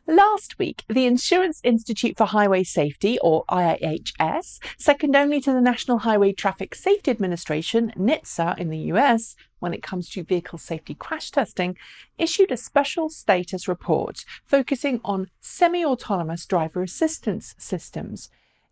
Last week, the Insurance Institute for Highway Safety, or IIHS, second only to the National Highway Traffic Safety Administration, NHTSA, in the US, when it comes to vehicle safety crash testing, issued a special status report focusing on semi-autonomous driver assistance systems.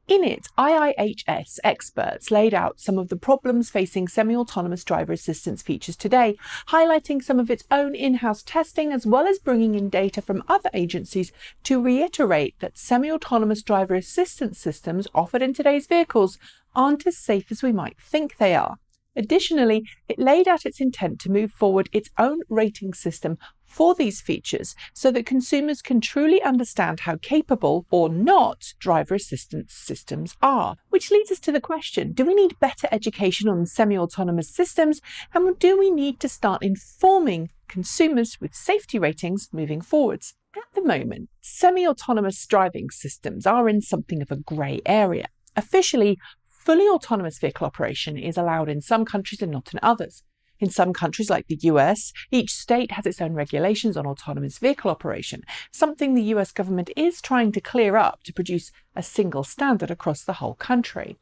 In it, IIHS experts laid out some of the problems facing semi-autonomous driver assistance features today, highlighting some of its own in-house testing as well as bringing in data from other agencies to reiterate that semi-autonomous driver assistance systems offered in today's vehicles aren't as safe as we might think they are. Additionally, it laid out its intent to move forward its own rating system for these features so that consumers can truly understand how capable or not driver assistance systems are. Which leads us to the question, do we need better education on semi-autonomous systems, and do we need to start informing consumers with safety ratings moving forwards? At the moment, semi-autonomous driving systems are in something of a grey area. Officially, fully autonomous vehicle operation is allowed in some countries and not in others. In some countries like the US, each state has its own regulations on autonomous vehicle operation, something the US government is trying to clear up to produce a single standard across the whole country.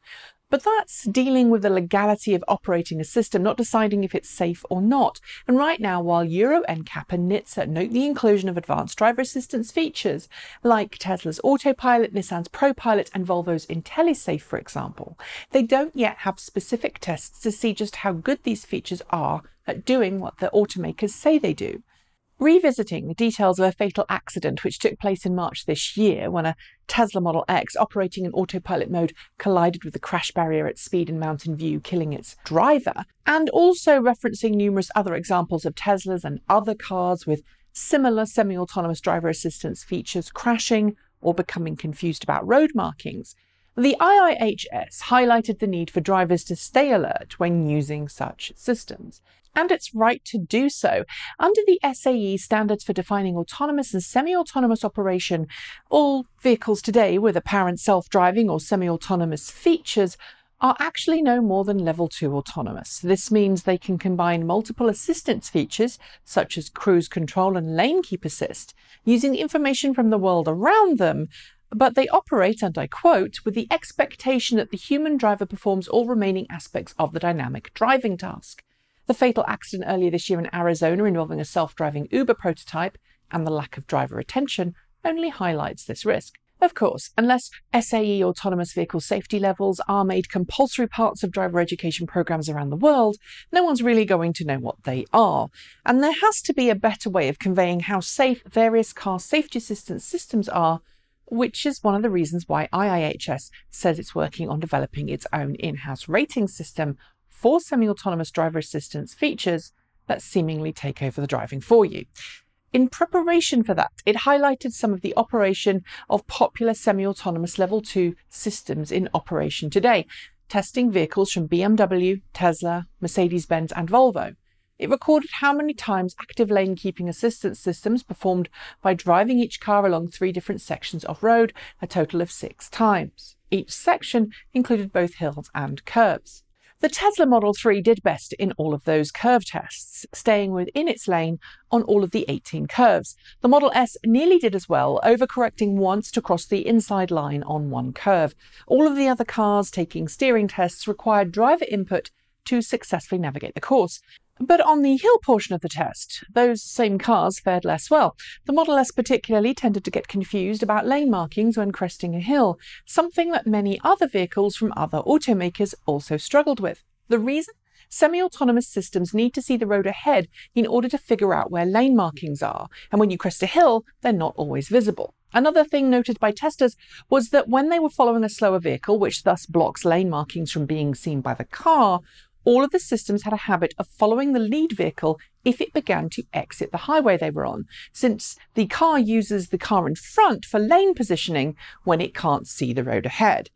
But that's dealing with the legality of operating a system, not deciding if it's safe or not. And right now, while Euro NCAP and NHTSA note the inclusion of advanced driver assistance features, like Tesla's Autopilot, Nissan's ProPilot, and Volvo's IntelliSafe, for example, they don't yet have specific tests to see just how good these features are at doing what the automakers say they do. Revisiting the details of a fatal accident which took place in March this year when a Tesla Model X operating in autopilot mode collided with the crash barrier at speed in Mountain View, killing its driver, and also referencing numerous other examples of Teslas and other cars with similar semi-autonomous driver assistance features crashing or becoming confused about road markings, the IIHS highlighted the need for drivers to stay alert when using such systems. And it's right to do so. Under the SAE standards for defining autonomous and semi-autonomous operation, all vehicles today with apparent self-driving or semi-autonomous features are actually no more than level 2 autonomous. This means they can combine multiple assistance features, such as cruise control and lane keep assist, using information from the world around them, but they operate, and I quote, with the expectation that the human driver performs all remaining aspects of the dynamic driving task. The fatal accident earlier this year in Arizona involving a self-driving Uber prototype and the lack of driver attention only highlights this risk. Of course, unless SAE autonomous vehicle safety levels are made compulsory parts of driver education programs around the world, no one's really going to know what they are. And there has to be a better way of conveying how safe various car safety assistance systems are, which is one of the reasons why IIHS says it's working on developing its own in-house rating system for semi-autonomous driver assistance features that seemingly take over the driving for you. In preparation for that, it highlighted some of the operation of popular semi-autonomous level 2 systems in operation today, testing vehicles from BMW, Tesla, Mercedes-Benz and Volvo. It recorded how many times active lane keeping assistance systems performed by driving each car along 3 different sections of road, a total of 6 times. Each section included both hills and curves. The Tesla Model 3 did best in all of those curve tests, staying within its lane on all of the 18 curves. The Model S nearly did as well, overcorrecting once to cross the inside line on one curve. All of the other cars taking steering tests required driver input to successfully navigate the course. But on the hill portion of the test, those same cars fared less well. The Model S particularly tended to get confused about lane markings when cresting a hill, something that many other vehicles from other automakers also struggled with. The reason? Semi-autonomous systems need to see the road ahead in order to figure out where lane markings are, and when you crest a hill, they're not always visible. Another thing noted by testers was that when they were following a slower vehicle, which thus blocks lane markings from being seen by the car, all of the systems had a habit of following the lead vehicle if it began to exit the highway they were on, since the car uses the car in front for lane positioning when it can't see the road ahead.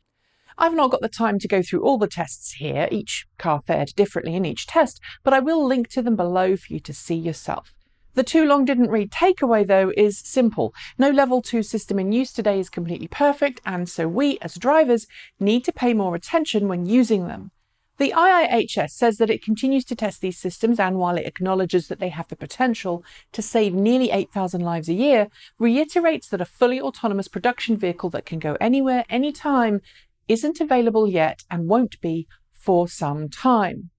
I've not got the time to go through all the tests here, each car fared differently in each test, but I will link to them below for you to see yourself. The too long didn't read takeaway, though, is simple. No level 2 system in use today is completely perfect, and so we, as drivers, need to pay more attention when using them. The IIHS says that it continues to test these systems, and while it acknowledges that they have the potential to save nearly 8,000 lives a year, reiterates that a fully autonomous production vehicle that can go anywhere, anytime, isn't available yet and won't be for some time.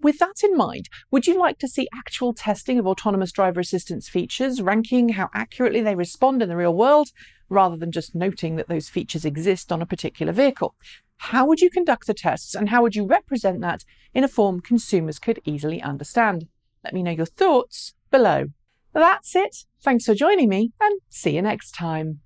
With that in mind, would you like to see actual testing of autonomous driver assistance features, ranking how accurately they respond in the real world, rather than just noting that those features exist on a particular vehicle? How would you conduct the tests, and how would you represent that in a form consumers could easily understand? Let me know your thoughts below. That's it. Thanks for joining me, and see you next time.